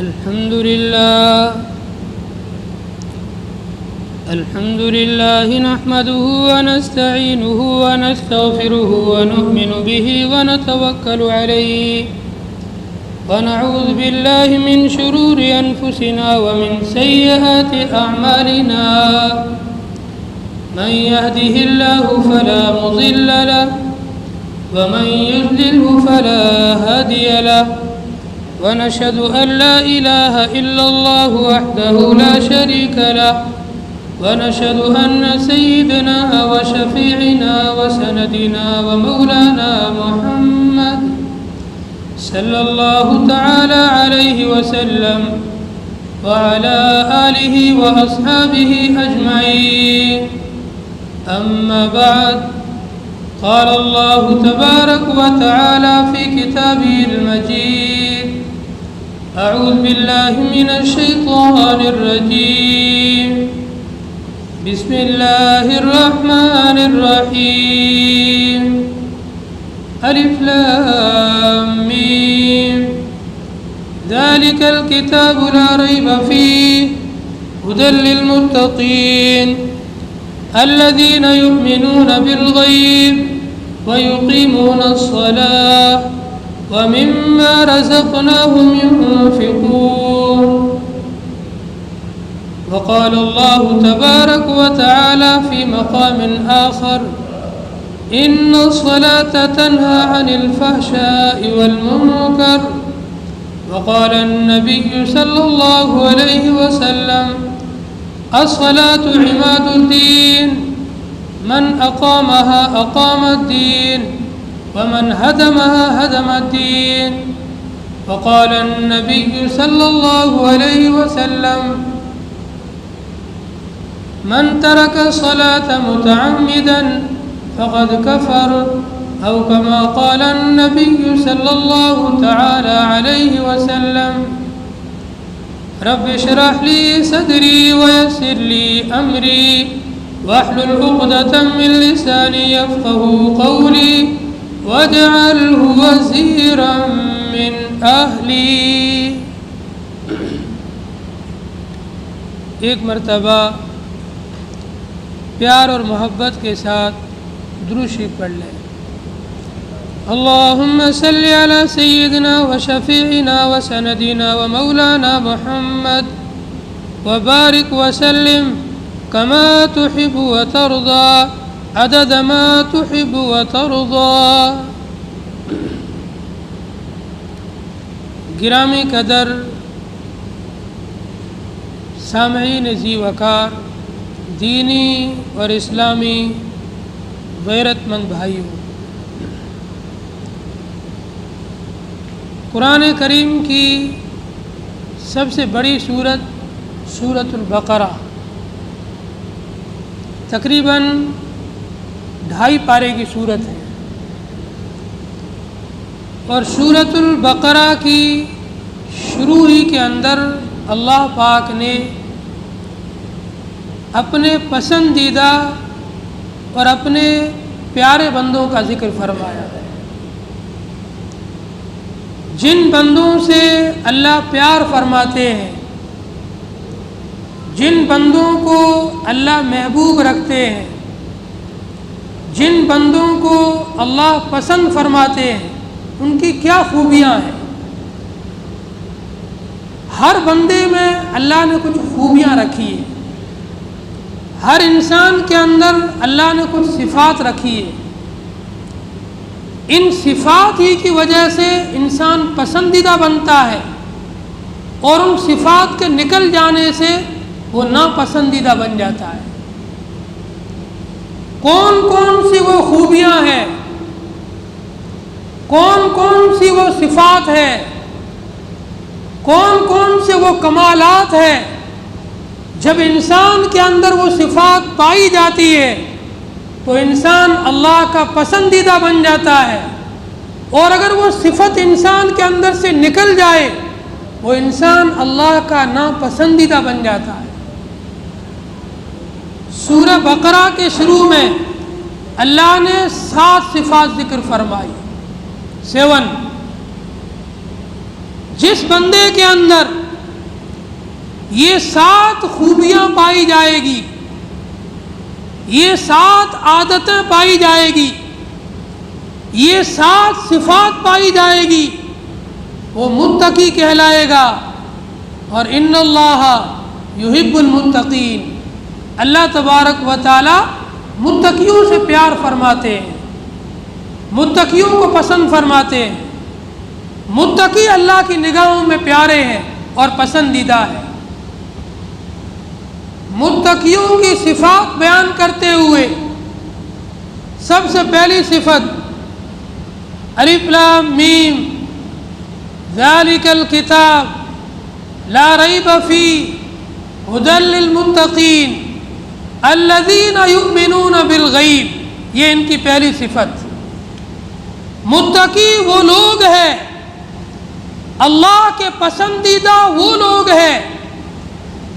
الحمد لله نحمده ونستعينه ونستغفره ونؤمن به ونتوكل عليه ونعوذ بالله من شرور أنفسنا ومن سيئات أعمالنا من يهده الله فلا مضل له ومن يضلله فلا هادي له ونشهد أن لا إله إلا الله وحده لا شريك له ونشهد أن سيدنا وشفيعنا وسندنا ومولانا محمد صلى الله تعالى عليه وسلم وعلى آله وأصحابه أجمعين. أما بعد، قال الله تبارك وتعالى في كتابه المجيد: أعوذ بالله من الشيطان الرجيم، بسم الله الرحمن الرحيم. ألف لام ميم، ذلك الكتاب لا ريب فيه هدى للمتقين الذين يؤمنون بالغيب ويقيمون الصلاة ومما رزقناهم ينفقون. وقال الله تبارك وتعالى في مقام آخر: إن الصلاة تنهى عن الفحشاء والمنكر. وقال النبي صلى الله عليه وسلم: الصلاة عماد الدين، من أقامها أقام الدين ومن هدمها هدم الدين. وقال النبي صلى الله عليه وسلم: من ترك الصلاة متعمدا فقد كفر، أو كما قال النبي صلى الله تعالى عليه وسلم. رب اشرح لي صدري ويسر لي أمري واحلل عقدة من لساني يفقهوا قولي واجعله وزيرا من أهلي. ایک مرتبہ پیار اور محبت کے ساتھ درود شریف پڑھ لیں. اللهم صل على سيدنا وشفيعنا وسندنا ومولانا محمد وبارك وسلم كما تحب وترضى عدد ما تحب وترضى. گرامی قدر سامعین ذی وقار، دینی اور اسلامی غیرت مند بھائیوں، قرآن کریم کی سب سے بڑی سورت سورۃ البقرہ تقریباً 2.5 پارے کی سورت ہے، اور سورۃ البقرہ کی شروع ہی کے اندر اللہ پاک نے اپنے پسندیدہ اور اپنے پیارے بندوں کا ذکر فرمایا ہے. جن بندوں سے اللہ پیار فرماتے ہیں، جن بندوں کو اللہ محبوب رکھتے ہیں، جن بندوں کو اللہ پسند فرماتے ہیں، ان کی کیا خوبیاں ہیں. ہر بندے میں اللہ نے کچھ خوبیاں رکھی ہیں، ہر انسان کے اندر اللہ نے کچھ صفات رکھی ہے. ان صفات ہی کی وجہ سے انسان پسندیدہ بنتا ہے، اور ان صفات کے نکل جانے سے وہ ناپسندیدہ بن جاتا ہے. کون کون سی وہ خوبیاں ہیں، کون کون سی وہ صفات ہے، کون کون سے وہ کمالات ہیں، جب انسان کے اندر وہ صفات پائی جاتی ہے تو انسان اللہ کا پسندیدہ بن جاتا ہے، اور اگر وہ صفت انسان کے اندر سے نکل جائے وہ انسان اللہ کا ناپسندیدہ بن جاتا ہے. سورہ بقرہ کے شروع میں اللہ نے 7 صفات ذکر فرمائی. 7. جس بندے کے اندر یہ 7 خوبیاں پائی جائے گی، یہ 7 عادتیں پائی جائے گی، یہ 7 صفات پائی جائے گی، وہ متقی کہلائے گا۔ اور ان اللہ یحب المتقین، اللہ تبارک و تعالی متقیوں سے پیار فرماتے ہیں، متقیوں کو پسند فرماتے ہیں۔ متقی اللہ کی نگاہوں میں پیارے ہیں اور پسندیدہ ہیں۔ متقیوں کی صفات بیان کرتے ہوئے سب سے پہلی صفت الف لام میم ذالک الکتاب لا ریب فیہ ھدی للمتقین الذین یؤمنون بالغیب، یہ ان کی پہلی صفت۔ متقی وہ لوگ ہیں، اللہ کے پسندیدہ وہ لوگ ہیں،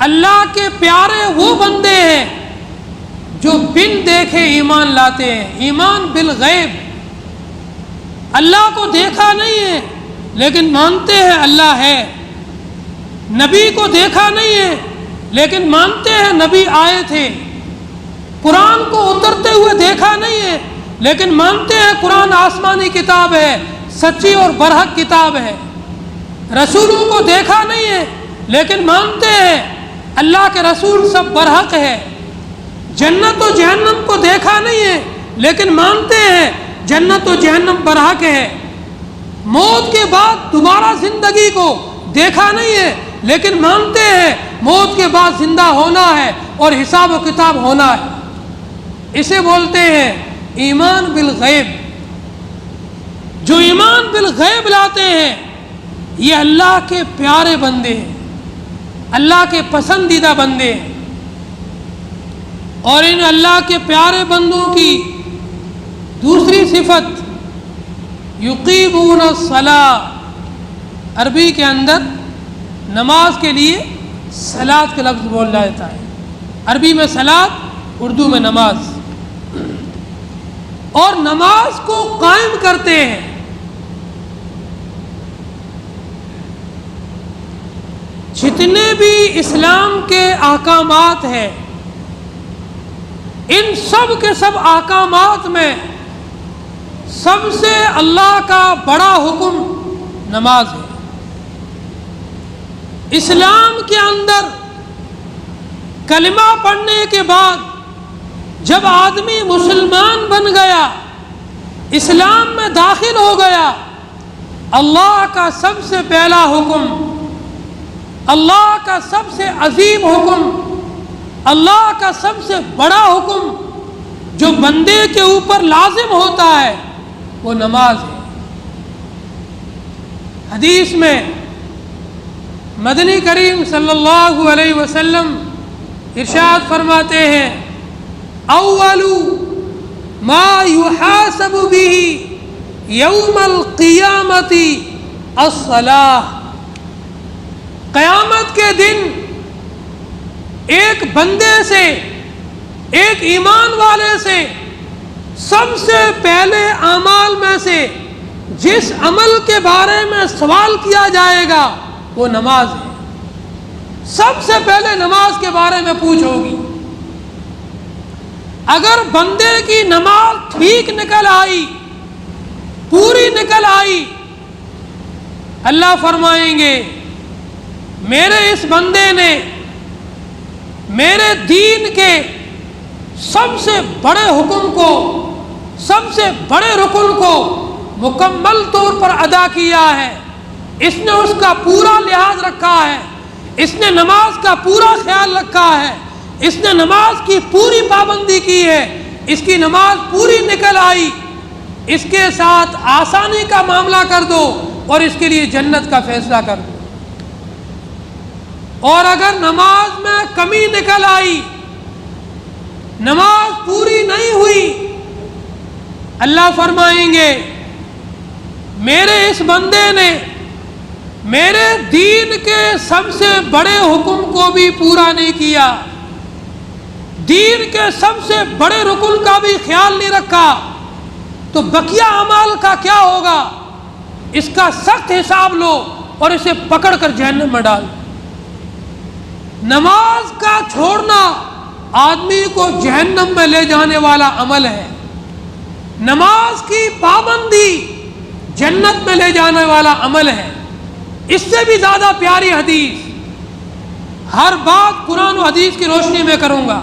اللہ کے پیارے وہ بندے ہیں جو بن دیکھے ایمان لاتے ہیں۔ ایمان بالغیب، اللہ کو دیکھا نہیں ہے لیکن مانتے ہیں اللہ ہے، نبی کو دیکھا نہیں ہے لیکن مانتے ہیں نبی آئے تھے، قرآن کو اترتے ہوئے دیکھا نہیں ہے لیکن مانتے ہیں قرآن آسمانی کتاب ہے، سچی اور برحق کتاب ہے، رسولوں کو دیکھا نہیں ہے لیکن مانتے ہیں اللہ کے رسول سب برحق ہے، جنت و جہنم کو دیکھا نہیں ہے لیکن مانتے ہیں جنت و جہنم برحق ہے، موت کے بعد دوبارہ زندگی کو دیکھا نہیں ہے لیکن مانتے ہیں موت کے بعد زندہ ہونا ہے اور حساب و کتاب ہونا ہے۔ اسے بولتے ہیں ایمان بالغیب۔ جو ایمان بالغیب لاتے ہیں یہ اللہ کے پیارے بندے ہیں، اللہ کے پسندیدہ بندے ہیں۔ اور ان اللہ کے پیارے بندوں کی دوسری صفت یقیمون الصلاۃ، عربی کے اندر نماز کے لیے صلاۃ کا لفظ بولا جاتا ہے، عربی میں صلاۃ، اردو میں نماز، اور نماز کو قائم کرتے ہیں۔ جتنے بھی اسلام کے احکامات ہیں ان سب کے سب احکامات میں سب سے اللہ کا بڑا حکم نماز ہے۔ اسلام کے اندر کلمہ پڑھنے کے بعد جب آدمی مسلمان بن گیا، اسلام میں داخل ہو گیا، اللہ کا سب سے پہلا حکم، اللہ کا سب سے عظیم حکم، اللہ کا سب سے بڑا حکم جو بندے کے اوپر لازم ہوتا ہے وہ نماز ہے۔ حدیث میں مدنی کریم صلی اللہ علیہ وسلم ارشاد فرماتے ہیں اول ما یحاسب به یوم القیامت الصلاۃ، قیامت کے دن ایک بندے سے، ایک ایمان والے سے سب سے پہلے اعمال میں سے جس عمل کے بارے میں سوال کیا جائے گا وہ نماز ہے۔ سب سے پہلے نماز کے بارے میں پوچھ ہوگی۔ اگر بندے کی نماز ٹھیک نکل آئی، پوری نکل آئی، اللہ فرمائیں گے میرے اس بندے نے میرے دین کے سب سے بڑے حکم کو، سب سے بڑے رکن کو مکمل طور پر ادا کیا ہے، اس نے اس کا پورا لحاظ رکھا ہے، اس نے نماز کا پورا خیال رکھا ہے، اس نے نماز کی پوری پابندی کی ہے، اس کی نماز پوری نکل آئی، اس کے ساتھ آسانی کا معاملہ کر دو اور اس کے لیے جنت کا فیصلہ کر دو۔ اور اگر نماز میں کمی نکل آئی، نماز پوری نہیں ہوئی، اللہ فرمائیں گے میرے اس بندے نے میرے دین کے سب سے بڑے حکم کو بھی پورا نہیں کیا، دین کے سب سے بڑے رکن کا بھی خیال نہیں رکھا، تو بقیہ اعمال کا کیا ہوگا؟ اس کا سخت حساب لو اور اسے پکڑ کر جہنم میں ڈال۔ نماز کا چھوڑنا آدمی کو جہنم میں لے جانے والا عمل ہے، نماز کی پابندی جنت میں لے جانے والا عمل ہے۔ اس سے بھی زیادہ پیاری حدیث، ہر بات قرآن و حدیث کی روشنی میں کروں گا۔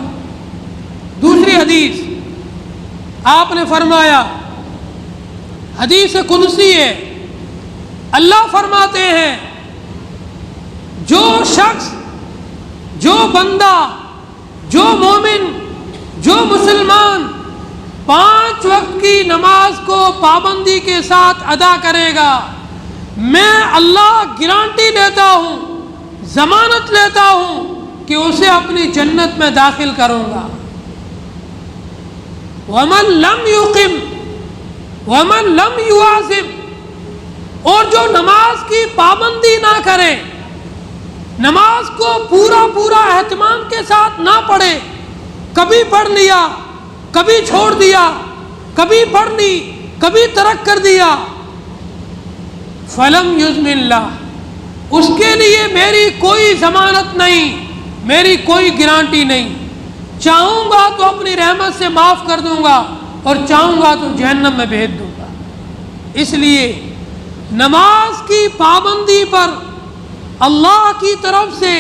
دوسری حدیث آپ نے فرمایا، حدیث قدسی ہے، اللہ فرماتے ہیں جو شخص، جو بندہ، جو مومن، جو مسلمان 5 وقت کی نماز کو پابندی کے ساتھ ادا کرے گا، میں اللہ گارنٹی لیتا ہوں، ضمانت لیتا ہوں کہ اسے اپنی جنت میں داخل کروں گا۔ وَمَن لَمْ يُقِمْ وَمَن لَمْ يُعَظِمْ، اور جو نماز کی پابندی نہ کرے، نماز کو پورا اہتمام کے ساتھ نہ پڑھے، کبھی پڑھ لیا، کبھی چھوڑ دیا، کبھی پڑھ لی، کبھی ترک کر دیا، فَلَمْ يُزْمِ اللَّهُ، اس کے لیے میری کوئی ضمانت نہیں، میری کوئی گارنٹی نہیں، چاہوں گا تو اپنی رحمت سے معاف کر دوں گا اور چاہوں گا تو جہنم میں بھیج دوں گا۔ اس لیے نماز کی پابندی پر اللہ کی طرف سے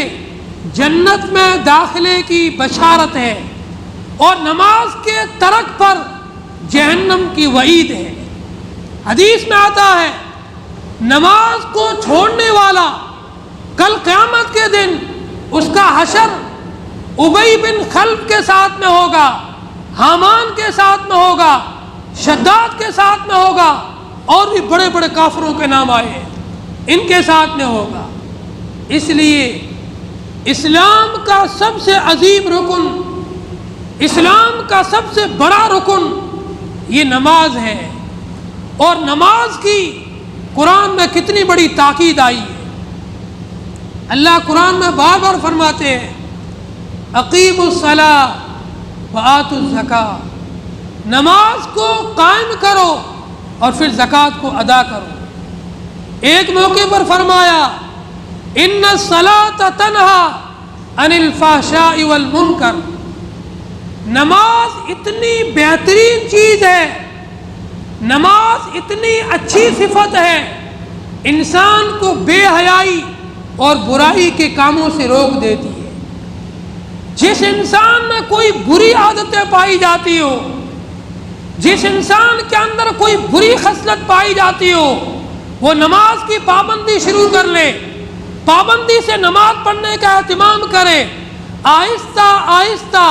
جنت میں داخلے کی بشارت ہے، اور نماز کے ترک پر جہنم کی وعید ہے۔ حدیث میں آتا ہے نماز کو چھوڑنے والا کل قیامت کے دن اس کا حشر ابی بن خلف کے ساتھ میں ہوگا، حامان کے ساتھ میں ہوگا، شداد کے ساتھ میں ہوگا، اور بھی بڑے بڑے کافروں کے نام آئے ہیں، ان کے ساتھ میں ہوگا۔ اس لیے اسلام کا سب سے عظیم رکن، اسلام کا سب سے بڑا رکن یہ نماز ہے، اور نماز کی قرآن میں کتنی بڑی تاکید آئی ہے۔ اللہ قرآن میں بار بار فرماتے ہیں اقیموا الصلاۃ وآتوا الزکاۃ، نماز کو قائم کرو اور پھر زکوٰۃ کو ادا کرو۔ ایک موقع پر فرمایا ان الصلاۃ تنہی عن الفحشاء والمنکر، نماز اتنی بہترین چیز ہے، نماز اتنی اچھی صفت ہے، انسان کو بے حیائی اور برائی کے کاموں سے روک دیتی ہے۔ جس انسان میں کوئی بری عادتیں پائی جاتی ہو، جس انسان کے اندر کوئی بری خصلت پائی جاتی ہو، وہ نماز کی پابندی شروع کر لے، پابندی سے نماز پڑھنے کا اہتمام کرے، آہستہ آہستہ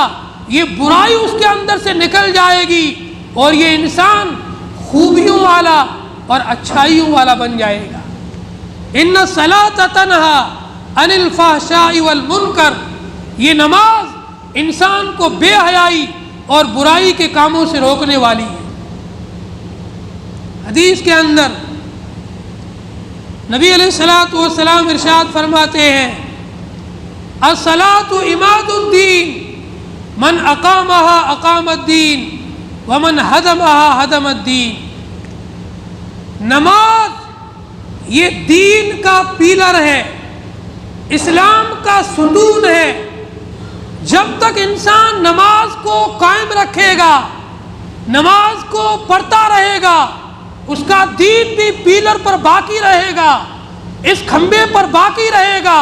یہ برائی اس کے اندر سے نکل جائے گی اور یہ انسان خوبیوں والا اور اچھائیوں والا بن جائے گا۔ ان الصلاۃ تنہی عن الفحشاء والمنکر، یہ نماز انسان کو بے حیائی اور برائی کے کاموں سے روکنے والی ہے۔ حدیث کے اندر نبی علیہ الصلوۃ والسلام ارشاد فرماتے ہیں الصلاۃ عماد الدین، من اقامها اقام الدین ومن ہدمها ہدم الدین، نماز یہ دین کا پیلر ہے، اسلام کا ستون ہے۔ جب تک انسان نماز کو قائم رکھے گا، نماز کو پڑھتا رہے گا، اس کا دین بھی پیلر پر باقی رہے گا، اس کھمبے پر باقی رہے گا،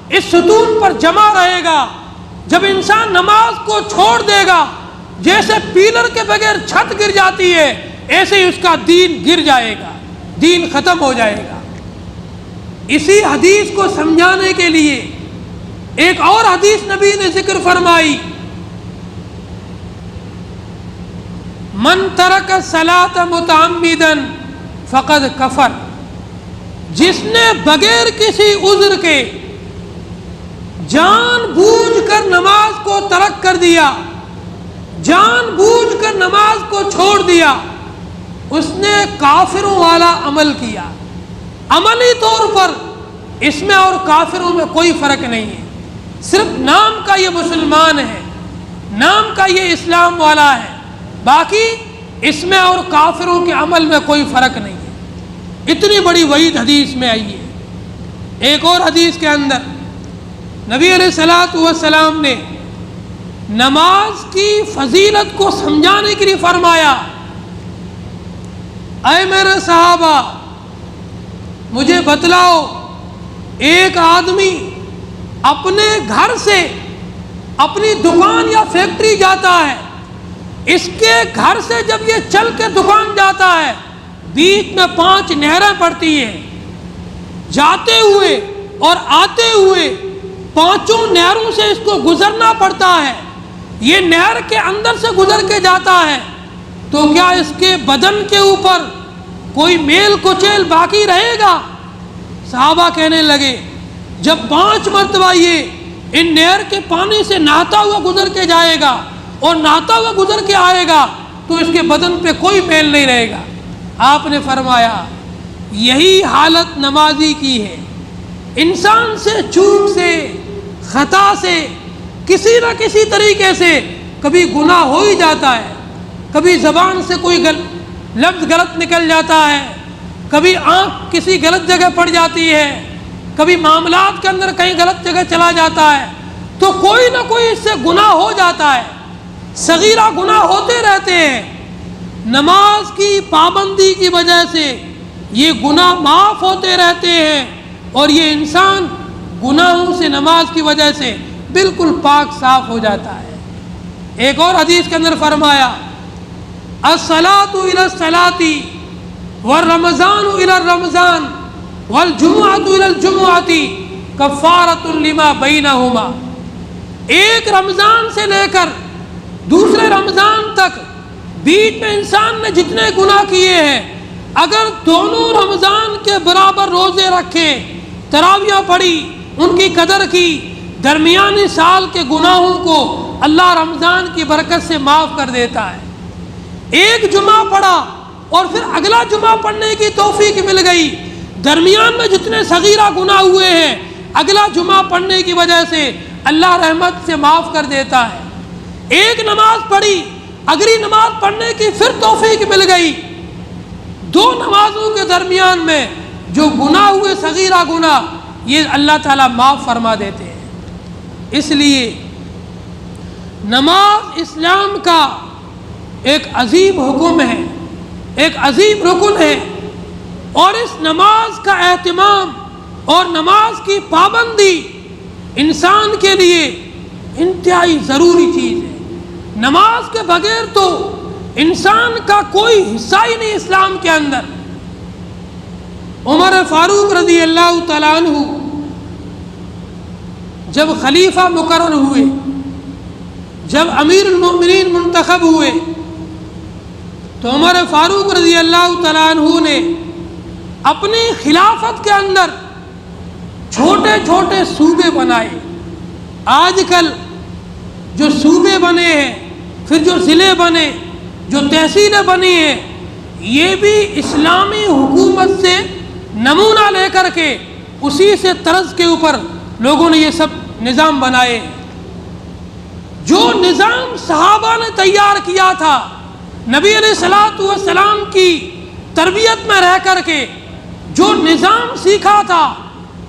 اس ستون پر جمع رہے گا۔ جب انسان نماز کو چھوڑ دے گا، جیسے پیلر کے بغیر چھت گر جاتی ہے، ایسے ہی اس کا دین گر جائے گا، دین ختم ہو جائے گا۔ اسی حدیث کو سمجھانے کے لیے ایک اور حدیث نبی نے ذکر فرمائی من ترک الصلاۃ متعمدا فقد کفر، جس نے بغیر کسی عذر کے جان بوجھ کر نماز کو ترک کر دیا، جان بوجھ کر نماز کو چھوڑ دیا، اس نے کافروں والا عمل کیا۔ عملی طور پر اس میں اور کافروں میں کوئی فرق نہیں ہے، صرف نام کا یہ مسلمان ہے، نام کا یہ اسلام والا ہے، باقی اس میں اور کافروں کے عمل میں کوئی فرق نہیں ہے۔ اتنی بڑی وعید حدیث میں آئی ہے۔ ایک اور حدیث کے اندر نبی علیہ الصلوۃ والسلام نے نماز کی فضیلت کو سمجھانے کے لیے فرمایا، اے میرے صحابہ مجھے بتلاؤ، ایک آدمی اپنے گھر سے اپنی دکان یا فیکٹری جاتا ہے، اس کے گھر سے جب یہ چل کے دکان جاتا ہے، بیچ میں 5 نہریں پڑتی ہیں، جاتے ہوئے اور آتے ہوئے 5 نہروں سے اس کو گزرنا پڑتا ہے، یہ نہر کے اندر سے گزر کے جاتا ہے، تو کیا اس کے بدن کے اوپر کوئی میل کچیل باقی رہے گا؟ صحابہ کہنے لگے جب 5 مرتبہ یہ ان نہر کے پانی سے نہاتا ہوا گزر کے جائے گا اور نہاتا ہوا گزر کے آئے گا تو اس کے بدن پہ کوئی میل نہیں رہے گا۔ آپ نے فرمایا یہی حالت نمازی کی ہے، انسان سے چوک سے خطا سے کسی نہ کسی طریقے سے کبھی گناہ ہو ہی جاتا ہے، کبھی زبان سے کوئی لفظ غلط نکل جاتا ہے، کبھی آنکھ کسی غلط جگہ پڑ جاتی ہے، کبھی معاملات کے اندر کہیں غلط جگہ چلا جاتا ہے، تو کوئی نہ کوئی اس سے گناہ ہو جاتا ہے، صغیرہ گناہ ہوتے رہتے ہیں۔ نماز کی پابندی کی وجہ سے یہ گناہ معاف ہوتے رہتے ہیں اور یہ انسان گناہوں سے نماز کی وجہ سے بالکل پاک صاف ہو جاتا ہے۔ ایک اور حدیث کے اندر فرمایا الصلاۃ الی الصلاۃ والرمضان الی الرمضان والجمعۃ الی الجمعۃ کفارۃ لما بینہما، ایک رمضان سے لے کر دوسرے رمضان تک بیچ میں انسان نے جتنے گناہ کیے ہیں، اگر دونوں رمضان کے برابر روزے رکھے، تراویح پڑھی، ان کی قدر کی، درمیانی سال کے گناہوں کو اللہ رمضان کی برکت سے معاف کر دیتا ہے۔ ایک جمعہ پڑھا اور پھر اگلا جمعہ پڑھنے کی توفیق مل گئی، درمیان میں جتنے صغیرہ گناہ ہوئے ہیں اگلا جمعہ پڑھنے کی وجہ سے اللہ رحمت سے معاف کر دیتا ہے۔ ایک نماز پڑھی، اگلی نماز پڑھنے کی پھر توفیق مل گئی، 2 نمازوں کے درمیان میں جو گناہ ہوئے صغیرہ گناہ یہ اللہ تعالیٰ معاف فرما دیتے ہیں۔ اس لیے نماز اسلام کا ایک عظیم حکم ہے، ایک عظیم رکن ہے، اور اس نماز کا اہتمام اور نماز کی پابندی انسان کے لیے انتہائی ضروری چیز ہے۔ نماز کے بغیر تو انسان کا کوئی حصہ ہی نہیں اسلام کے اندر۔ عمر فاروق رضی اللہ تعالیٰ عنہ جب خلیفہ مقرر ہوئے، جب امیر المؤمنین منتخب ہوئے، تو عمر فاروق رضی اللہ تعالیٰ عنہ نے اپنی خلافت کے اندر چھوٹے چھوٹے صوبے بنائے۔ آج کل جو صوبے بنے ہیں، پھر جو ضلع بنے، جو تحصیلیں بنی ہیں، یہ بھی اسلامی حکومت سے نمونہ لے کر کے اسی سے طرز کے اوپر لوگوں نے یہ سب نظام بنائے۔ جو نظام صحابہ نے تیار کیا تھا، نبی علیہ الصلوۃ والسلام کی تربیت میں رہ کر کے جو نظام سیکھا تھا،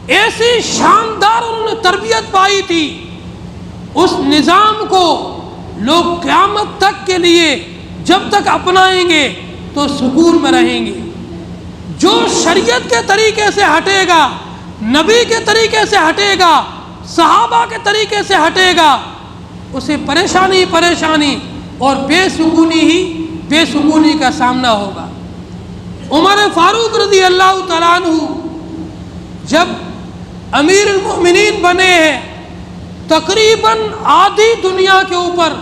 ایسی شاندار انہوں نے تربیت پائی تھی، اس نظام کو لوگ قیامت تک کے لیے جب تک اپنائیں گے تو سکون میں رہیں گے۔ جو شریعت کے طریقے سے ہٹے گا، نبی کے طریقے سے ہٹے گا، صحابہ کے طریقے سے ہٹے گا، اسے پریشانی پریشانی اور بے سکونی کا سامنا ہوگا۔ عمر فاروق رضی اللہ تعالیٰ عنہ جب امیر المؤمنین بنے ہیں، تقریباً آدھی دنیا کے اوپر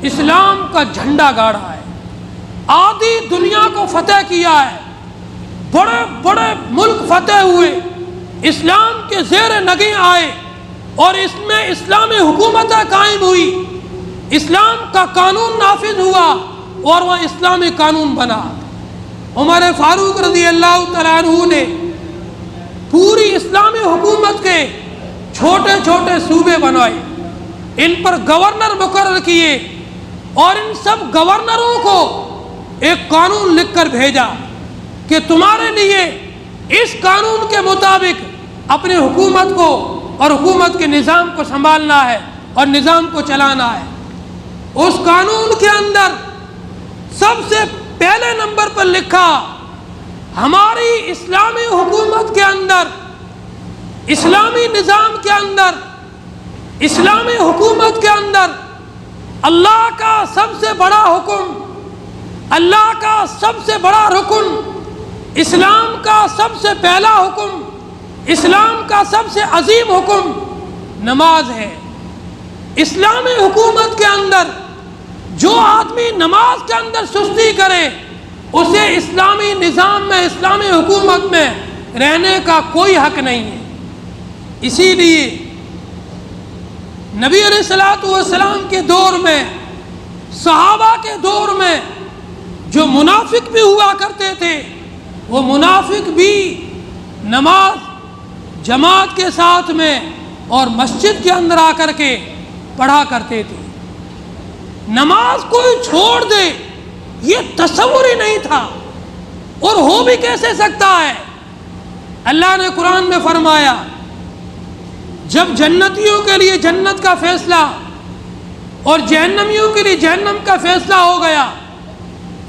اسلام کا جھنڈا گاڑا ہے، آدھی دنیا کو فتح کیا ہے، بڑے بڑے ملک فتح ہوئے، اسلام کے زیر نگیں آئے اور اس میں اسلامی حکومتیں قائم ہوئی، اسلام کا قانون نافذ ہوا اور وہ اسلامی قانون بنا۔ عمر فاروق رضی اللہ تعالیٰ عنہ نے پوری اسلامی حکومت کے چھوٹے چھوٹے صوبے بنائے، ان پر گورنر مقرر کیے اور ان سب گورنروں کو ایک قانون لکھ کر بھیجا کہ تمہارے لیے اس قانون کے مطابق اپنی حکومت کو اور حکومت کے نظام کو سنبھالنا ہے اور نظام کو چلانا ہے۔ اس قانون کے اندر سب سے پہلے نمبر پر لکھا، ہماری اسلامی حکومت کے اندر، اسلامی نظام کے اندر، اسلامی حکومت کے اندر اللہ کا سب سے بڑا حکم، اللہ کا سب سے بڑا رکن، اسلام کا سب سے پہلا حکم، اسلام کا سب سے عظیم حکم نماز ہے۔ اسلامی حکومت کے اندر جو آدمی نماز کے اندر سستی کرے اسے اسلامی نظام میں، اسلامی حکومت میں رہنے کا کوئی حق نہیں ہے۔ اسی لیے نبی علیہ الصلوۃ والسلام کے دور میں، صحابہ کے دور میں جو منافق بھی ہوا کرتے تھے، وہ منافق بھی نماز جماعت کے ساتھ میں اور مسجد کے اندر آ کر کے پڑھا کرتے تھے۔ نماز کوئی چھوڑ دے یہ تصور ہی نہیں تھا، اور ہو بھی کیسے سکتا ہے۔ اللہ نے قرآن میں فرمایا، جب جنتیوں کے لیے جنت کا فیصلہ اور جہنمیوں کے لیے جہنم کا فیصلہ ہو گیا،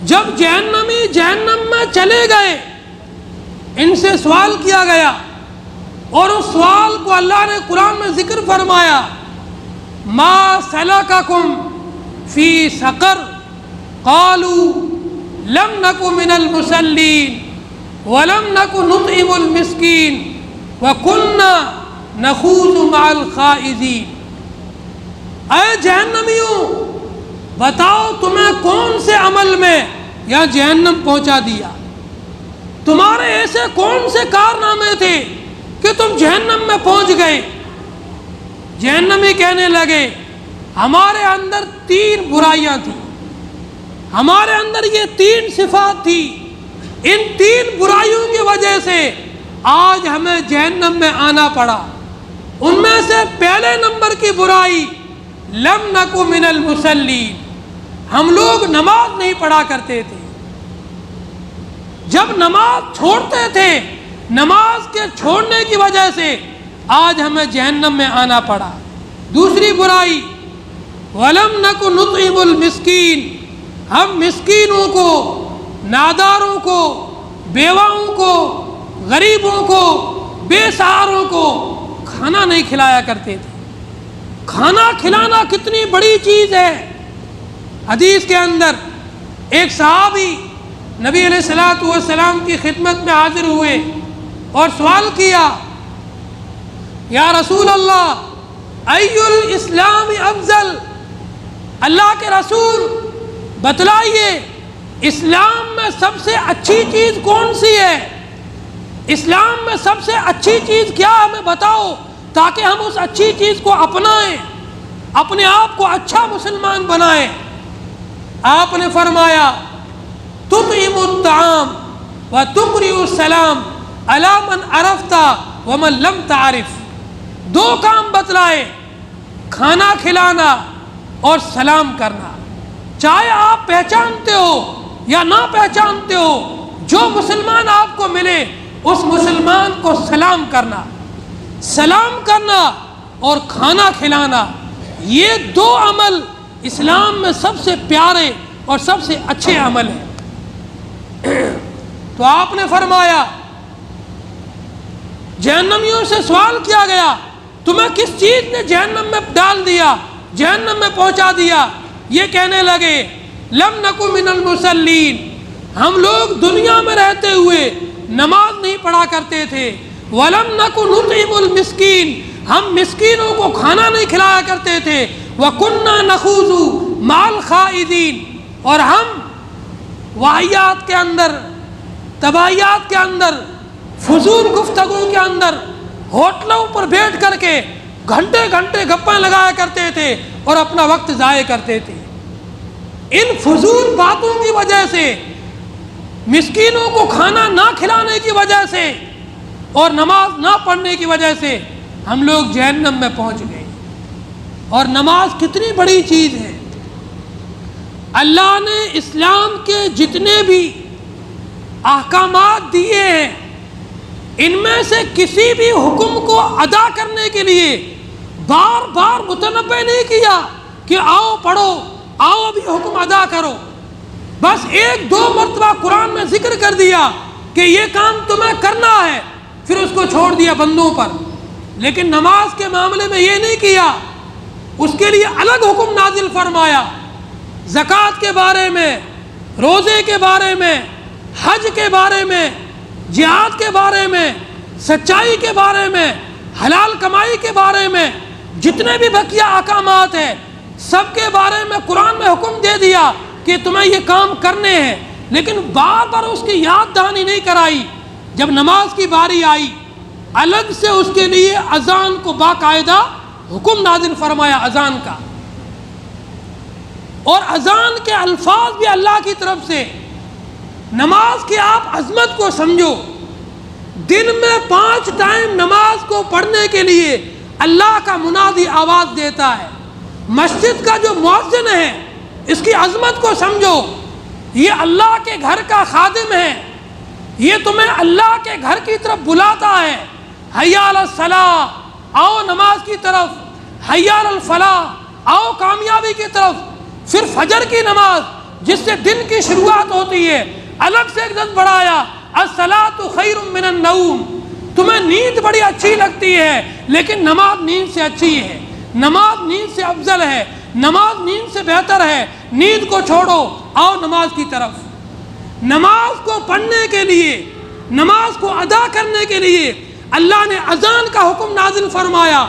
جب جہنمی جہنم میں چلے گئے، ان سے سوال کیا گیا، اور اس سوال کو اللہ نے قرآن میں ذکر فرمایا، ما سلککم فی سقر قالوا لم نک من المصلین ولم نک نطعم المسکین وکنا نخوض مع الخائضین۔ اے جہنمیوں، بتاؤ تمہیں کون سے عمل میں یا جہنم پہنچا دیا، تمہارے ایسے کون سے کارنامے تھے کہ تم جہنم میں پہنچ گئے۔ جہنمی کہنے لگے، ہمارے اندر 3 برائیاں تھیں، ہمارے اندر یہ 3 صفات تھی، ان 3 برائیوں کی وجہ سے آج ہمیں جہنم میں آنا پڑا۔ ان میں سے پہلے نمبر کی برائی، لم نکو من المصلین، ہم لوگ نماز نہیں پڑھا کرتے تھے۔ جب نماز چھوڑتے تھے، نماز کے چھوڑنے کی وجہ سے آج ہمیں جہنم میں آنا پڑا۔ دوسری برائی، وَلَمْ نَكُ نُطْعِمُ الْمِسْكِينَ، ہم مسکینوں کو، ناداروں کو، بیواؤں کو، غریبوں کو، بے سہاروں کو کھانا نہیں کھلایا کرتے تھے۔ کھانا کھلانا کتنی بڑی چیز ہے۔ حدیث کے اندر ایک صحابی نبی علیہ الصلوۃ والسلام کی خدمت میں حاضر ہوئے اور سوال کیا، یا رسول اللہ ای الاسلام افضل، اللہ کے رسول بتلائیے اسلام میں سب سے اچھی چیز کون سی ہے، اسلام میں سب سے اچھی چیز کیا ہے، ہمیں بتاؤ تاکہ ہم اس اچھی چیز کو اپنائیں، اپنے آپ کو اچھا مسلمان بنائیں۔ آپ نے فرمایا، تطعم الطعام وتقرئ السلام علی من عرفت ومن لم تعرف۔ 2 کام بتلائے، کھانا کھلانا اور سلام کرنا، چاہے آپ پہچانتے ہو یا نہ پہچانتے ہو، جو مسلمان آپ کو ملے اس مسلمان کو سلام کرنا، سلام کرنا اور کھانا کھلانا، یہ 2 عمل اسلام میں سب سے پیارے اور سب سے اچھے عمل ہیں۔ تو آپ نے فرمایا، جہنمیوں سے سوال کیا گیا، تمہیں کس چیز نے جہنم میں ڈال دیا، جہنم میں پہنچا دیا؟ یہ کہنے لگے، لم نکو من المصلین، ہم لوگ دنیا میں رہتے ہوئے نماز نہیں پڑھا کرتے تھے، ولم نکو نطعم المسکین، ہم مسکینوں کو کھانا نہیں کھلایا کرتے تھے، وکنا نخوض مع الخائضین، اور ہم واہیات کے اندر، تباہیات کے اندر، فضول گفتگو کے اندر، ہوٹلوں پر بیٹھ کر کے گھنٹے گھنٹے گپیں لگایا کرتے تھے اور اپنا وقت ضائع کرتے تھے۔ ان فضول باتوں کی وجہ سے، مسکینوں کو کھانا نہ کھلانے کی وجہ سے اور نماز نہ پڑھنے کی وجہ سے ہم لوگ جہنم میں پہنچ گئے۔ اور نماز کتنی بڑی چیز ہے۔ اللہ نے اسلام کے جتنے بھی احکامات دیے ہیں، ان میں سے کسی بھی حکم کو ادا کرنے کے لیے بار بار متنبہ نہیں کیا کہ آؤ پڑھو، آؤ ابھی حکم ادا کرو. بس ایک دو مرتبہ قرآن میں ذکر کر دیا کہ یہ کام تمہیں کرنا ہے، پھر اس کو چھوڑ دیا بندوں پر. لیکن نماز کے معاملے میں یہ نہیں کیا، اس کے لیے الگ حکم نازل فرمایا. زکوٰۃ کے بارے میں، روزے کے بارے میں، حج کے بارے میں، جہاد کے بارے میں، سچائی کے بارے میں، حلال کمائی کے بارے میں، جتنے بھی بقیہ احکامات ہیں سب کے بارے میں قرآن میں حکم دے دیا کہ تمہیں یہ کام کرنے ہیں. لیکن بار بار اس کی یاد دہانی نہیں کرائی. جب نماز کی باری آئی الگ سے اس کے لیے اذان کو باقاعدہ حکم نازل فرمایا اذان کا، اور اذان کے الفاظ بھی اللہ کی طرف سے. نماز کی آپ عظمت کو سمجھو. دن میں 5 ٹائم نماز کو پڑھنے کے لیے اللہ کا منادی آواز دیتا ہے. مسجد کا جو مؤذن ہے اس کی عظمت کو سمجھو. یہ اللہ کے گھر کا خادم ہے، یہ تمہیں اللہ کے گھر کی طرف بلاتا ہے. حی علی الصلاۃ، آؤ نماز کی طرف. حی علی الفلاح، آؤ کامیابی کی طرف. پھر فجر کی نماز جس سے دن کی شروعات ہوتی ہے الگ سے ایک لفظ بڑھایا، الصلاۃ خیر من النوم. تمہیں نیند بڑی اچھی لگتی ہے لیکن نماز نیند سے اچھی ہے، نماز نیند سے افضل ہے، نماز نیند سے بہتر ہے. نیند کو چھوڑو، آؤ نماز کی طرف. نماز کو پڑھنے کے لیے، نماز کو ادا کرنے کے لیے اللہ نے اذان کا حکم نازل فرمایا.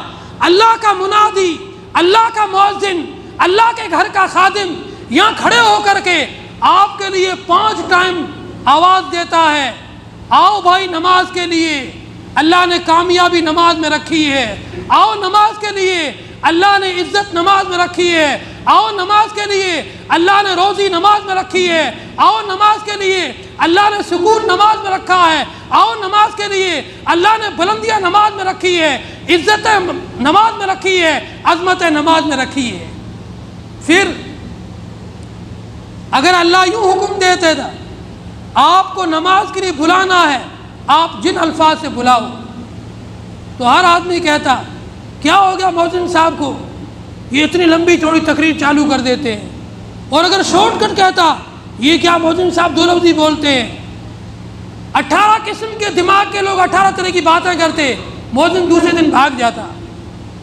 اللہ کا منادی، اللہ کا مؤذن، اللہ کے گھر کا خادم یہاں کھڑے ہو کر کے آپ کے لیے 5 ٹائم آواز دیتا ہے، آؤ بھائی نماز کے لیے. اللہ نے کامیابی نماز میں رکھی ہے، آؤ نماز کے لیے. اللہ نے عزت نماز میں رکھی ہے، آؤ نماز کے لیے. اللہ نے روزی نماز میں رکھی ہے، آؤ نماز کے لیے. اللہ نے سکون نماز میں رکھا ہے، آؤ نماز کے لیے. اللہ نے بلندیاں نماز میں رکھی ہے، عزت نماز میں رکھی ہے، عظمت نماز میں رکھی ہے. پھر اگر اللہ یوں حکم دیتے تھا آپ کو نماز کے لیے بلانا ہے، آپ جن الفاظ سے بلاؤ، تو ہر آدمی کہتا کیا ہو گیا مؤذن صاحب کو، یہ اتنی لمبی چوڑی تقریر چالو کر دیتے ہیں. اور اگر شارٹ کٹ کہتا یہ کیا مؤذن صاحب 2 لفظ ہی بولتے ہیں. 18 قسم کے دماغ کے لوگ 18 طرح کی باتیں کرتے، مؤذن دوسرے دن بھاگ جاتا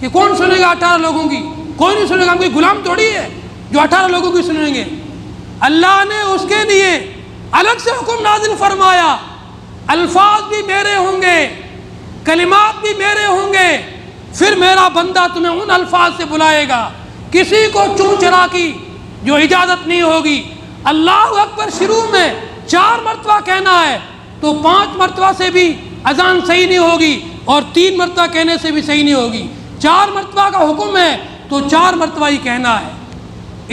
کہ کون سنے گا 18 لوگوں کی، کوئی نہیں سنے گا. ہم کوئی غلام تھوڑی ہے جو 18 لوگوں کی سنیں گے. اللہ نے اس کے لیے الگ سے حکم نازل فرمایا، الفاظ بھی میرے ہوں گے، کلمات بھی میرے ہوں گے. پھر میرا بندہ تمہیں ان الفاظ سے بلائے گا. کسی کو چون چرا کی جو اجازت نہیں ہوگی. اللہ اکبر شروع میں 4 مرتبہ کہنا ہے تو 5 مرتبہ سے بھی اذان صحیح نہیں ہوگی اور 3 مرتبہ کہنے سے بھی صحیح نہیں ہوگی. 4 مرتبہ کا حکم ہے تو 4 مرتبہ ہی کہنا ہے.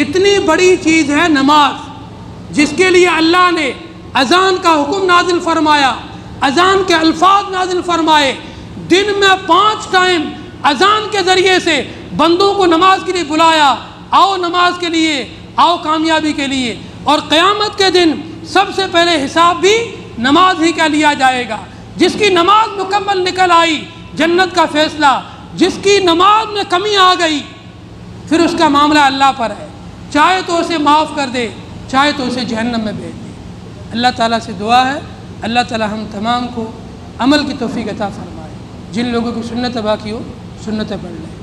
اتنی بڑی چیز ہے نماز جس کے لیے اللہ نے اذان کا حکم نازل فرمایا، اذان کے الفاظ نازل فرمائے. دن میں 5 ٹائم اذان کے ذریعے سے بندوں کو نماز کے لیے بلایا، آؤ نماز کے لیے، آؤ کامیابی کے لیے. اور قیامت کے دن سب سے پہلے حساب بھی نماز ہی کا لیا جائے گا. جس کی نماز مکمل نکل آئی جنت کا فیصلہ، جس کی نماز میں کمی آ گئی پھر اس کا معاملہ اللہ پر ہے، چاہے تو اسے معاف کر دے، چاہے تو اسے جہنم میں بھیج دے. اللہ تعالیٰ سے دعا ہے اللہ تعالیٰ ہم تمام کو عمل کی توفیق عطا فرمائے. جن لوگوں کی سنت باقی ہو سنتیں پڑھ لیں.